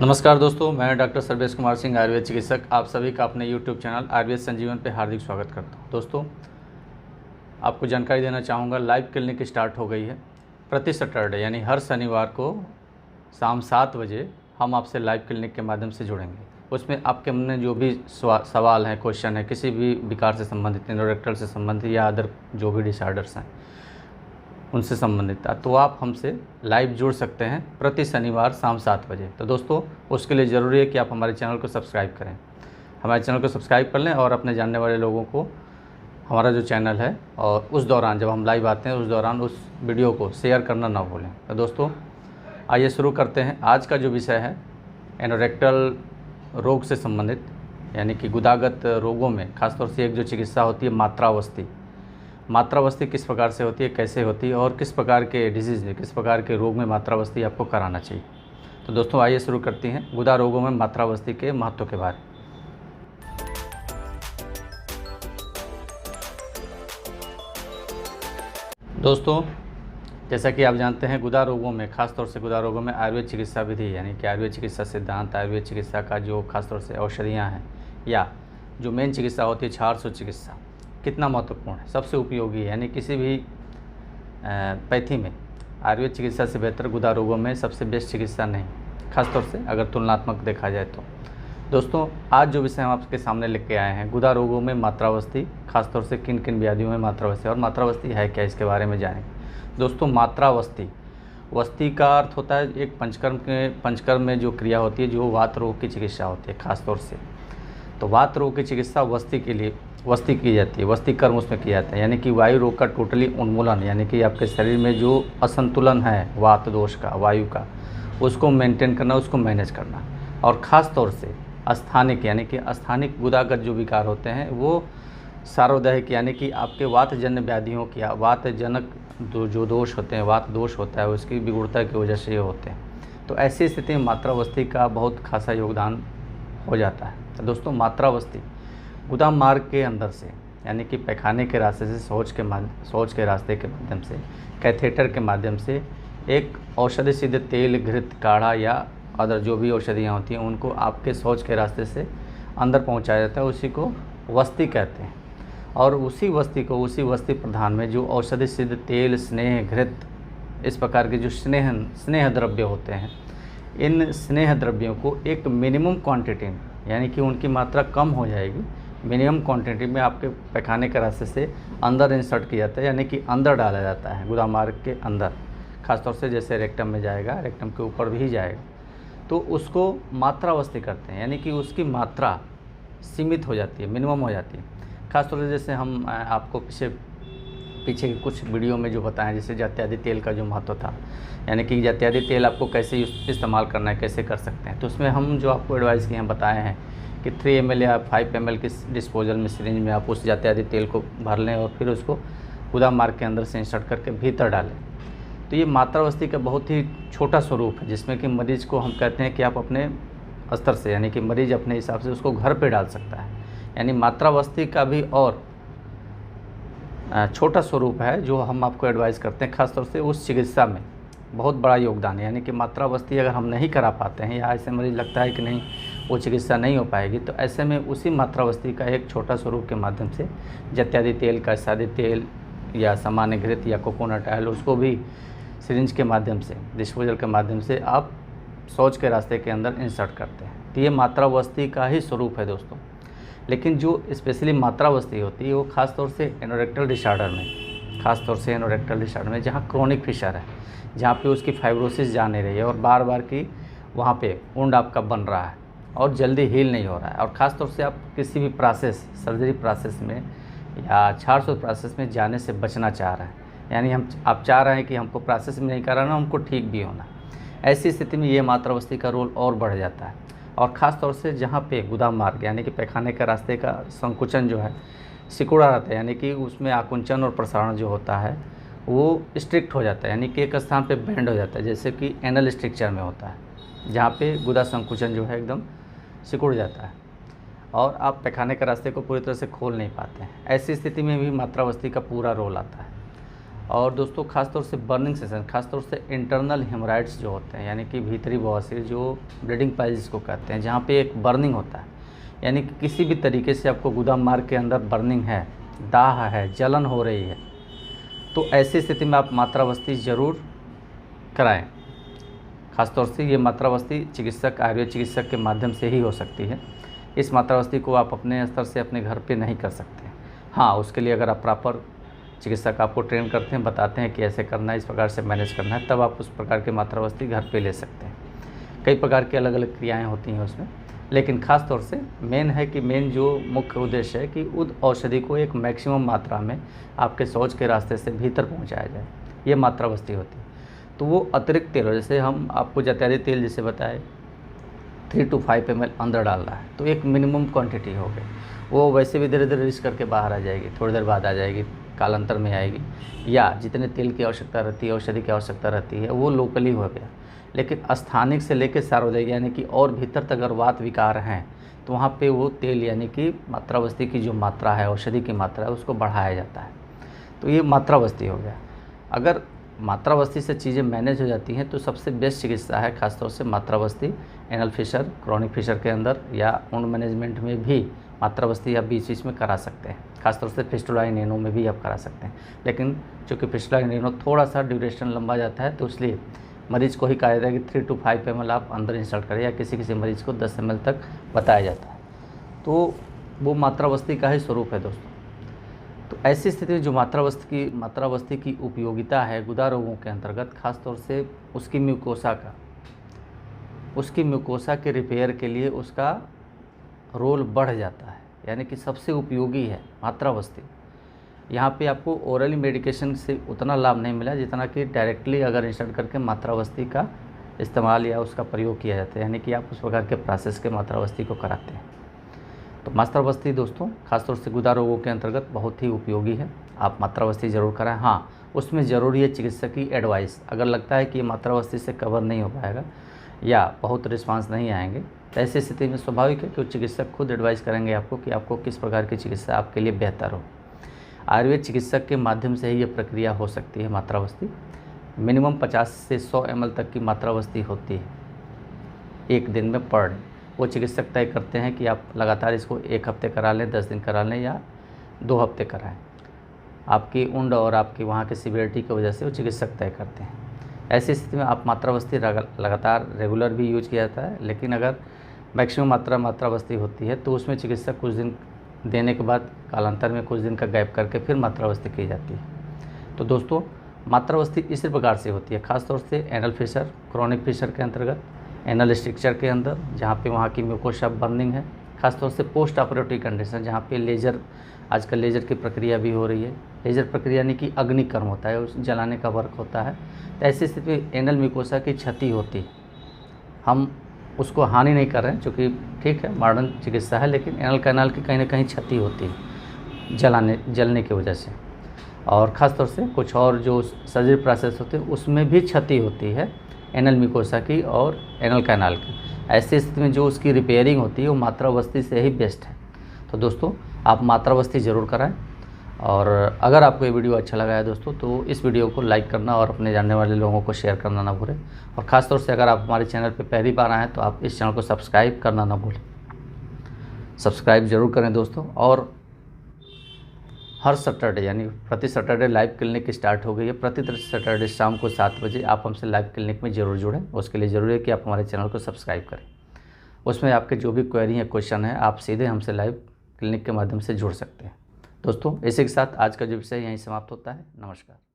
नमस्कार दोस्तों, मैं डॉक्टर सर्वेश कुमार सिंह, आयुर्वेद चिकित्सक, आप सभी का अपने यूट्यूब चैनल आयुर्वेद संजीवन पे हार्दिक स्वागत करता हूं। दोस्तों, आपको जानकारी देना चाहूँगा, लाइव क्लिनिक स्टार्ट हो गई है। प्रति सैटरडे यानी हर शनिवार को शाम 7 बजे हम आपसे लाइव क्लिनिक के माध्यम से जुड़ेंगे। उसमें आपके मन में जो भी सवाल हैं, क्वेश्चन है, किसी भी विकार से संबंधित, एंडोरेक्टल से संबंधित या अदर जो भी डिसऑर्डर्स हैं उनसे संबंधित, तो आप हमसे लाइव जुड़ सकते हैं प्रति शनिवार शाम 7 बजे। तो दोस्तों, उसके लिए ज़रूरी है कि आप हमारे चैनल को सब्सक्राइब करें। हमारे चैनल को सब्सक्राइब कर लें और अपने जानने वाले लोगों को हमारा जो चैनल है और उस दौरान जब हम लाइव आते हैं उस दौरान उस वीडियो को शेयर करना ना भूलें। तो दोस्तों, आइए शुरू करते हैं। आज का जो विषय है एनोरेक्टल रोग से संबंधित, यानी कि गुदागत रोगों में खासतौर से एक जो चिकित्सा होती है मात्रावस्थी। मात्रावस्थी किस प्रकार से होती है, कैसे होती है और किस प्रकार के डिजीज़ में, किस प्रकार के रोग में मात्रावस्थी आपको कराना चाहिए। तो दोस्तों, आइए शुरू करते हैं गुदा रोगों में मात्रावस्थी के महत्व के बारे में। दोस्तों, जैसा कि आप जानते हैं, गुदा रोगों में, खासतौर से गुदा रोगों में आयुर्वेद चिकित्सा विधि यानी कि आयुर्वेद चिकित्सा सिद्धांत, आयुर्वेद चिकित्सा का जो खासतौर से औषधियाँ हैं या जो मेन चिकित्सा होती है क्षारसो चिकित्सा, कितना महत्वपूर्ण है, सबसे उपयोगी है। यानी किसी भी पैथी में आयुर्वेद चिकित्सा से बेहतर गुदा रोगों में सबसे बेस्ट चिकित्सा नहीं, खासतौर से अगर तुलनात्मक देखा जाए तो। दोस्तों, आज जो विषय हम आपके सामने लेके आए हैं, गुदा रोगों में मात्रावस्थी, खासतौर से किन किन व्याधियों में मात्रावस्थी, और मात्रावस्थी है क्या, इसके बारे में जानेंगे। दोस्तों, मात्रावस्थी, वस्ती का अर्थ होता है एक पंचकर्म में जो क्रिया होती है, जो वात रोग की चिकित्सा होती है खासतौर से। तो वात रोग की चिकित्सा वस्ती के लिए की जाती है, वस्ती कर्म उसमें किया जाता है, यानी कि वायु रोग का टोटली उन्मूलन, यानी कि आपके शरीर में जो असंतुलन है वात दोष का, वायु का, उसको मेंटेन करना, उसको मैनेज करना। और ख़ास तौर से स्थानिक, यानी कि स्थानिक गुदागत जो विकार होते हैं वो सार्वदैहिक, यानी कि आपके वातजन्य व्याधियों की, वातजनक जो दोष होते हैं, वात दोष होता है, उसकी विगुणता की वजह से ये होते हैं। तो ऐसी स्थिति में मात्रावस्थी का बहुत खासा योगदान हो जाता है। तो दोस्तों, मात्रावस्थी गुदा मार्ग के अंदर से, यानी कि पैखाने के रास्ते से, शौच के रास्ते के माध्यम से, कैथेटर के माध्यम से एक औषधि सिद्ध तेल, घृत, काढ़ा या अदर जो भी औषधियाँ होती हैं उनको आपके शौच के रास्ते से अंदर पहुंचाया जाता है। उसी को वस्ती कहते हैं। और उसी वस्ती प्रधान में जो औषधि सिद्ध तेल, स्नेह, घृत, इस प्रकार के जो स्नेह द्रव्य होते हैं, इन स्नेह द्रव्यों को एक मिनिमम क्वांटिटी में, यानी कि उनकी मात्रा कम हो जाएगी, मिनिमम क्वांटिटी में आपके पैखाने के रास्ते से अंदर इंसर्ट किया जाता है, यानी कि अंदर डाला जाता है गुदा मार्ग के अंदर। खासतौर से जैसे रेक्टम में जाएगा, रेक्टम के ऊपर भी जाएगा, तो उसको मात्रावस्थी करते हैं, यानी कि उसकी मात्रा सीमित हो जाती है, मिनिमम हो जाती है। खासतौर से जैसे हम आपको पीछे के कुछ वीडियो में जो बताएं, जैसे जात्यादि तेल का जो महत्व था, यानी कि जात्यादि तेल आपको कैसे इस्तेमाल करना है, कैसे कर सकते हैं, तो उसमें हम जो आपको एडवाइस किए हैं, बताए हैं कि 3 ml या 5 ml की डिस्पोजल में, सिरिंज में आप उस जात्यादि तेल को भर लें और फिर उसको गुदा मार्ग के अंदर से इंसर्ट करके भीतर डालें। तो ये मात्रावस्थी का बहुत ही छोटा स्वरूप है, जिसमें कि मरीज़ को हम कहते हैं कि आप अपने स्तर से, यानी कि मरीज़ अपने हिसाब से उसको घर पे डाल सकता है। यानी मात्रावस्थी का भी और छोटा स्वरूप है जो हम आपको एडवाइस करते हैं। खासतौर से उस चिकित्सा में बहुत बड़ा योगदान है, यानी कि मात्रावस्थी अगर हम नहीं करा पाते हैं या ऐसे मरीज लगता है कि नहीं वो चिकित्सा नहीं हो पाएगी, तो ऐसे में उसी मात्रावस्थी का एक छोटा स्वरूप के माध्यम से जात्यादि तेल का, सादे तेल या सामान्य घृत या कोकोनट ऑयल, उसको भी सिरिंज के माध्यम से, डिस्पोजल के माध्यम से आप शौच के रास्ते के अंदर इंसर्ट करते हैं। तो ये मात्रावस्थी का ही स्वरूप है दोस्तों। लेकिन जो स्पेशली मात्रावस्थी होती है वो खासतौर से एनोरेक्टल डिसऑर्डर में, जहाँ क्रोनिक फिशर है, जहाँ पे उसकी फाइब्रोसिस जा नहीं रही है और बार बार की वहाँ पे वुंड आपका बन रहा है और जल्दी हील नहीं हो रहा है, और ख़ासतौर से आप किसी भी सर्जरी प्रोसेस में या क्षारसो प्रोसेस में जाने से बचना चाह रहे हैं, यानी आप चाह रहे हैं कि हमको प्रोसेस में नहीं कराना, हमको ठीक भी होना। ऐसी स्थिति में ये मात्रावस्थी का रोल और बढ़ जाता है। और ख़ास तौर से जहाँ पे गुदा मार्ग, यानी कि पैखाने के रास्ते का संकुचन जो है सिकुड़ा रहता है, यानी कि उसमें आकुंचन और प्रसारण जो होता है वो स्ट्रिक्ट हो जाता है, यानी कि एक स्थान पे बेंड हो जाता है, जैसे कि एनल स्ट्रक्चर में होता है, जहाँ पे गुदा संकुचन जो है एकदम सिकुड़ जाता है और आप पैखाने के रास्ते को पूरी तरह से खोल नहीं पाते हैं। ऐसी स्थिति में भी मात्रावस्थी का पूरा रोल आता है। और दोस्तों खासतौर से बर्निंग सेशन, खासतौर से इंटरनल हेमराइड्स जो होते हैं, यानी कि भीतरी बवासीर जो ब्लीडिंग पाइल्स जिसको कहते हैं, जहाँ पे एक बर्निंग होता है, यानी कि किसी भी तरीके से आपको गुदा मार्ग के अंदर बर्निंग है, दाह है, जलन हो रही है, तो ऐसी स्थिति में आप मात्रावस्थी ज़रूर कराएं। खासतौर से ये मात्रावस्थी चिकित्सक, आयुर्वेद चिकित्सक के माध्यम से ही हो सकती है। इस मात्रावस्थी को आप अपने स्तर से अपने घर पे नहीं कर सकते। हाँ, उसके लिए अगर आप प्रॉपर चिकित्सक आपको ट्रेन करते हैं, बताते हैं कि ऐसे करना है, इस प्रकार से मैनेज करना है, तब आप उस प्रकार के मात्रावस्थी घर पे ले सकते हैं। कई प्रकार की अलग अलग क्रियाएं होती हैं उसमें, लेकिन ख़ास तौर से मेन है कि मेन जो मुख्य उद्देश्य है कि उस औषधि को एक मैक्सिमम मात्रा में आपके शौच के रास्ते से भीतर पहुँचाया जाए, ये मात्रावस्थी होती है। तो वो अतिरिक्त तेल, जैसे हम आपको जतैरी तेल जैसे बताए 3 to 5 ml अंदर डालना है, तो एक मिनिमम क्वांटिटी हो गई, वो वैसे भी धीरे धीरे रिस करके बाहर आ जाएगी, थोड़ी देर बाद आ जाएगी, कालांतर में आएगी, या जितने तेल की आवश्यकता रहती है, औषधि की आवश्यकता रहती है, वो लोकली हो गया। लेकिन स्थानिक से लेकर सार्वजनिक यानी कि और भीतर तक अगर वात विकार हैं, तो वहाँ पे वो तेल यानी कि मात्रावस्थी की जो मात्रा है, औषधि की मात्रा है, उसको बढ़ाया जाता है। तो ये मात्रावस्थी हो गया। अगर मात्रावस्थी से चीज़ें मैनेज हो जाती हैं तो सबसे बेस्ट चिकित्सा है खासतौर से मात्रावस्थी एनल फिशर, क्रॉनिक फिशर के अंदर, या वुंड मैनेजमेंट में भी मात्रावस्थी आप बीच बीच में करा सकते हैं। खासतौर से फिस्टुला इन एनो में भी आप करा सकते हैं, लेकिन चूँकि फिस्टुला इन एनो थोड़ा सा ड्यूरेशन लंबा जाता है, तो इसलिए मरीज़ को ही कहा जाता है कि 3 to 5 ml आप अंदर इंसर्ट करें, या किसी किसी मरीज़ को 10 ml तक बताया जाता है। तो वो मात्रावस्थी का ही स्वरूप है दोस्तों। तो ऐसी स्थिति में जो मात्रावस्थी की उपयोगिता है गुदा रोगों के अंतर्गत, खास तौर से उसकी म्यूकोसा के रिपेयर के लिए उसका रोल बढ़ जाता है, यानी कि सबसे उपयोगी है मात्रावस्थी। यहाँ पे आपको ओरली मेडिकेशन से उतना लाभ नहीं मिला जितना कि डायरेक्टली अगर इंसर्ट करके मात्रावस्थी का इस्तेमाल या उसका प्रयोग किया जाता है, यानी कि आप उस प्रकार के प्रोसेस के मात्रावस्थी को कराते हैं। तो मात्रावस्थी दोस्तों खासतौर से गुदा रोगों के अंतर्गत बहुत ही उपयोगी है, आप मात्रावस्थी ज़रूर कराएं। हाँ, उसमें ज़रूरी है चिकित्सक की एडवाइस। अगर लगता है कि ये मात्रावस्थी से कवर नहीं हो पाएगा या बहुत रिस्पांस नहीं आएंगे, तो ऐसी स्थिति में स्वाभाविक है कि चिकित्सक खुद एडवाइस करेंगे आपको कि आपको किस प्रकार की चिकित्सा आपके लिए बेहतर हो। आयुर्वेद चिकित्सक के माध्यम से ही ये प्रक्रिया हो सकती है। मात्रावस्थी मिनिमम 50 से 100 ml तक की मात्रावस्थी होती है एक दिन में पर डे। वो चिकित्सक तय करते हैं कि आप लगातार इसको 1 हफ्ते करा लें, 10 दिन करा लें, या 2 हफ्ते कराएं। आपकी उंड और आपकी वहाँ की सिवियरिटी की वजह से वो चिकित्सक तय करते हैं। ऐसी स्थिति में आप मात्रावस्थी लगातार रेगुलर भी यूज किया जाता है, लेकिन अगर मैक्सिमम मात्रावस्थी होती है तो उसमें चिकित्सक कुछ दिन देने के बाद कालांतर में कुछ दिन का गैप करके फिर मात्रावस्थी की जाती है। तो दोस्तों मात्रावस्थी इसी प्रकार से होती है, खासतौर से एनल फिशर, क्रॉनिक फिशर के अंतर्गत, एनल स्ट्रक्चर के अंदर जहाँ पे वहाँ की म्यूकोसा बर्निंग है, खासतौर से पोस्ट ऑपरेटिव कंडीशन जहाँ पे लेज़र, आजकल लेज़र की प्रक्रिया भी हो रही है। लेज़र प्रक्रिया यानी कि अग्निकर्म होता है, उस जलाने का वर्क होता है। तो ऐसी स्थिति में एनल म्यूकोसा की क्षति होती है। हम उसको हानि नहीं कर रहे हैं, चूँकि ठीक है मॉडर्न चिकित्सा है, लेकिन एनल कैनाल की कहीं ना कहीं क्षति होती है जलने की वजह से। और ख़ासतौर से कुछ और जो सर्जरी प्रोसेस होते हैं उसमें भी क्षति होती है एनल म्यूकोसा की और एनल कैनाल की। ऐसी स्थिति में जो उसकी रिपेयरिंग होती है वो मात्रावस्थी से ही बेस्ट है। तो दोस्तों आप मात्रावस्थी ज़रूर कराएं। और अगर आपको ये वीडियो अच्छा लगा है दोस्तों, तो इस वीडियो को लाइक करना और अपने जानने वाले लोगों को शेयर करना ना भूलें। और ख़ासतौर से अगर आप हमारे चैनल पर पहली बार आए हैं तो आप इस चैनल को सब्सक्राइब करना ना भूलें। सब्सक्राइब ज़रूर करें दोस्तों। और हर सैटरडे यानी प्रति सैटरडे लाइव क्लिनिक स्टार्ट हो गई है। प्रति सैटरडे शाम को 7 बजे आप हमसे लाइव क्लिनिक में ज़रूर जुड़ें। उसके लिए ज़रूरी है कि आप हमारे चैनल को सब्सक्राइब करें। उसमें आपके जो भी क्वेरी है, क्वेश्चन है, आप सीधे हमसे लाइव क्लिनिक के माध्यम से जुड़ सकते हैं। दोस्तों इसी के साथ आज का जो विषय यहीं समाप्त होता है। नमस्कार।